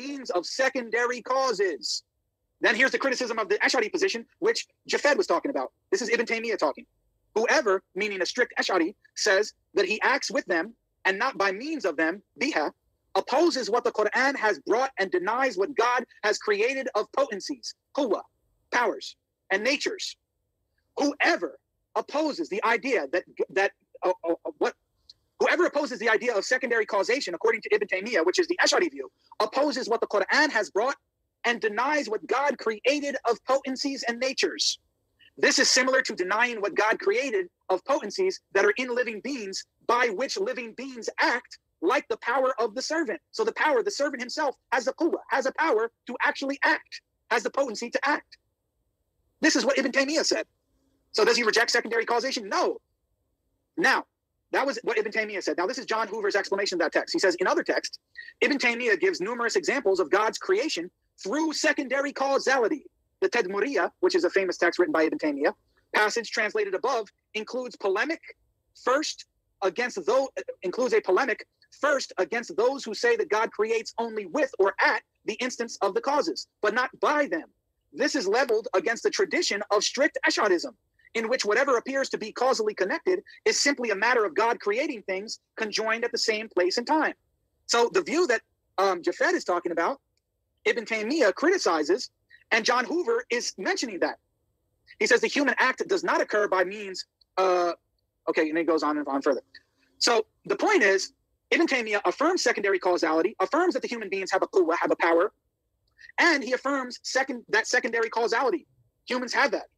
means of secondary causes. Then here's the criticism of the Ash'ari position, which Jafed was talking about. This is Ibn Taymiyah talking. Whoever, meaning a strict Ash'ari, says that he acts with them and not by means of them, biha, opposes what the Quran has brought and denies what God has created of potencies, quwwah, powers, and natures. Whoever opposes the idea whoever opposes the idea of secondary causation, according to Ibn Taymiyah, which is the Ash'ari view, opposes what the Quran has brought and denies what God created of potencies and natures. This is similar to denying what God created of potencies that are in living beings, by which living beings act, like the power of the servant. So the servant himself has the quwwah, has a power to actually act, has the potency to act. This is what Ibn Taymiyah said. So does he reject secondary causation? No. Now, that was what Ibn Taymiyah said. Now, this is John Hoover's explanation of that text. He says, in other texts, Ibn Taymiyah gives numerous examples of God's creation through secondary causality. The Tadmuriyah, which is a famous text written by Ibn Taymiyah, passage translated above, includes a polemic first against those who say that God creates only with or at the instance of the causes, but not by them. This is leveled against the tradition of strict Ash'arism, in which whatever appears to be causally connected is simply a matter of God creating things conjoined at the same place and time. So the view that Jafed is talking about, Ibn Taymiyah criticizes, and John Hoover is mentioning that. He says the human act does not occur by means, and then he goes on and on further. So the point is, Ibn Taymiyah affirms secondary causality, affirms that the human beings have a quwwah, have a power, and he affirms that secondary causality. Humans have that,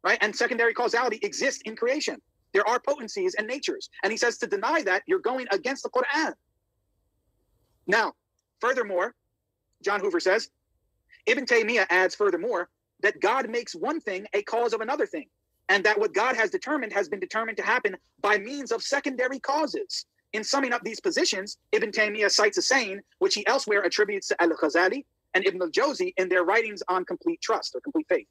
right? And secondary causality exists in creation. There are potencies and natures. And he says to deny that, you're going against the Quran. Now, furthermore, John Hoover says, Ibn Taymiyah adds furthermore that God makes one thing a cause of another thing, and that what God has determined has been determined to happen by means of secondary causes. In summing up these positions, Ibn Taymiyah cites a saying which he elsewhere attributes to Al-Ghazali and Ibn al-Jawzi in their writings on complete trust or complete faith.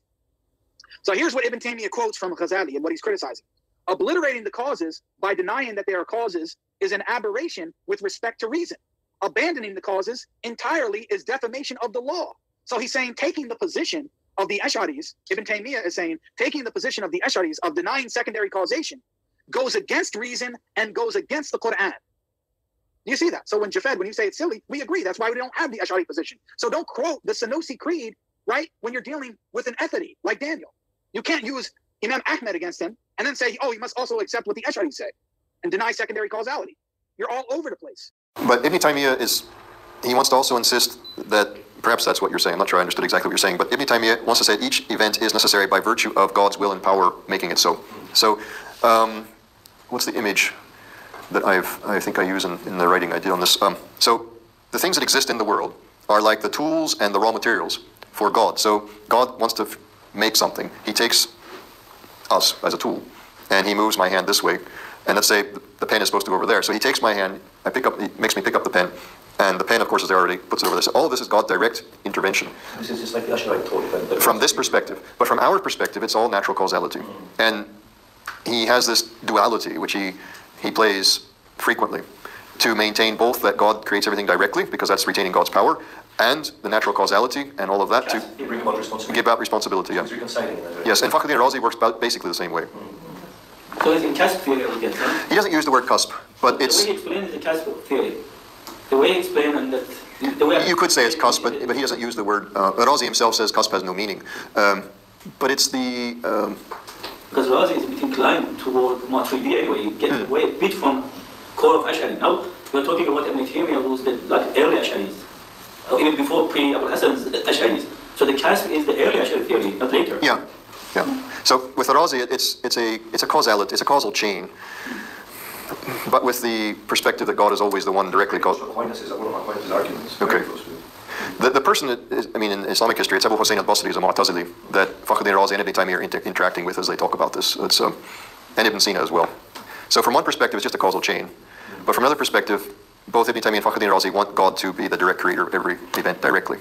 So here's what Ibn Taymiyah quotes from Ghazali and what he's criticizing. Obliterating the causes by denying that they are causes is an aberration with respect to reason. Abandoning the causes entirely is defamation of the law. So he's saying, taking the position of the Ash'aris, Ibn Taymiyah is saying, taking the position of the Ash'aris of denying secondary causation goes against reason and goes against the Quran. You see that? So when Jafed, when you say it's silly, we agree. That's why we don't have the Ash'ari position. So don't quote the Sanusi creed, right, when you're dealing with an ethody like Daniel. You can't use Imam Ahmed against him and then say, oh, he must also accept what the Ash'ari say and deny secondary causality. You're all over the place. But Ibn Taymiyah he wants to also insist that, perhaps that's what you're saying, I'm not sure I understood exactly what you're saying, but Ibn Taymiyah wants to say each event is necessary by virtue of God's will and power making it so. So, what's the image that I think I use in the writing I did on this? So, the things that exist in the world are like the tools and the raw materials for God. So, God wants to make something. He takes us as a tool, and he moves my hand this way, and let's say the pen is supposed to go over there. So he takes my hand, he makes me pick up the pen, and the pen, of course, is there already, puts it over there. So all of this is God's direct intervention. This is just like the Ash'ari thought. From this perspective. But from our perspective, it's all natural causality. And he has this duality, which he plays frequently, to maintain both that God creates everything directly, because that's retaining God's power, and the natural causality and all of that to bring about responsibility. Give out responsibility. Yeah. Yes, and Fakhruddin Razi works basically the same way. So it's in Kasp theory again, huh? He doesn't use the word cusp, but it's... The way he explains the Kasp theory, the way he explains and the way... You could say it's cusp, but he doesn't use the word... Razi himself says cusp has no meaning. But it's the... Because Razi is a bit inclined toward Maturidiyya anyway. You get away a bit from core of Ash'ari. Now, we're talking about Ibn Taymiyah, who's like early Ash'aris, or even before pre-Abu Hassan's Ash'aris. So the Kasp is the early Ash'ari theory, not later. Yeah. So with Razi, it's a causality, it's a causal chain. But with the perspective that God is always the one directly caused. Aquinas is one of Aquinas' arguments. Okay. The person that is, in Islamic history, it's Abu Hussein al-Basri, is a Mu'tazili, that Fakhruddin Razi and Ibn Taymiyah are interacting with as they talk about this. It's, and Ibn Sina as well. So from one perspective, it's just a causal chain. But from another perspective, both Ibn Taymiyah and Fakhruddin Razi want God to be the direct creator of every event directly.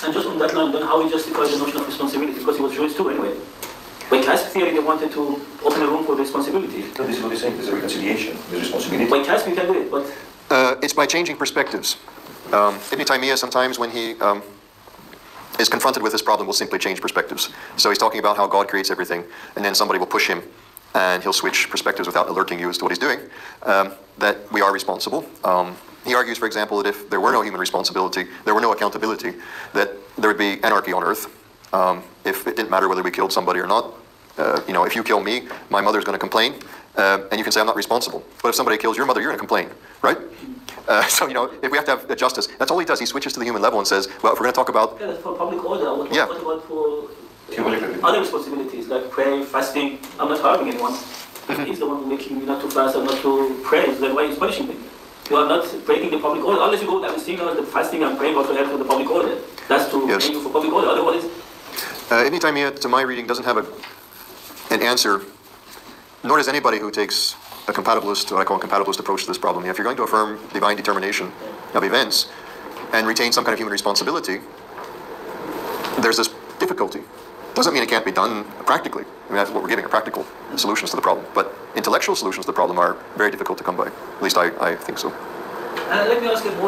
And just on that line, then how he justifies the notion of responsibility, because he was Jewish too anyway. By Kasp theory, they wanted to open a room for responsibility. No, this is what he's saying, there's a reconciliation, there's responsibility. By Kasp, you can do it, but... It's by changing perspectives. Ibn Taymiyah sometimes when he is confronted with this problem will simply change perspectives. So he's talking about how God creates everything, and then somebody will push him and he'll switch perspectives without alerting you as to what he's doing, that we are responsible. He argues, for example, that if there were no human responsibility, there were no accountability, that there would be anarchy on earth. If it didn't matter whether we killed somebody or not, if you kill me, my mother's going to complain, and you can say I'm not responsible. But if somebody kills your mother, you're going to complain, right? So, if we have to have justice, that's all he does. He switches to the human level and says, well, if we're going to talk about... Yeah, that's for public order. What about for Human other responsibilities, like prayer, fasting? I'm not harming anyone. He's the one making you not to fast or not to pray. Then why he's punishing me? You are not breaking the public order. Unless you go and sing out the fasting and praying also help for the public order. That's to make you for public order. Otherwise... Ibn Taymiyah, to my reading, doesn't have an answer, nor does anybody who takes a compatibilist, what I call a compatibilist approach to this problem. If you're going to affirm divine determination of events and retain some kind of human responsibility, there's this difficulty. Doesn't mean it can't be done practically. I mean, that's what we're giving, are practical solutions to the problem. But intellectual solutions to the problem are very difficult to come by. At least I think so. Let me ask you more.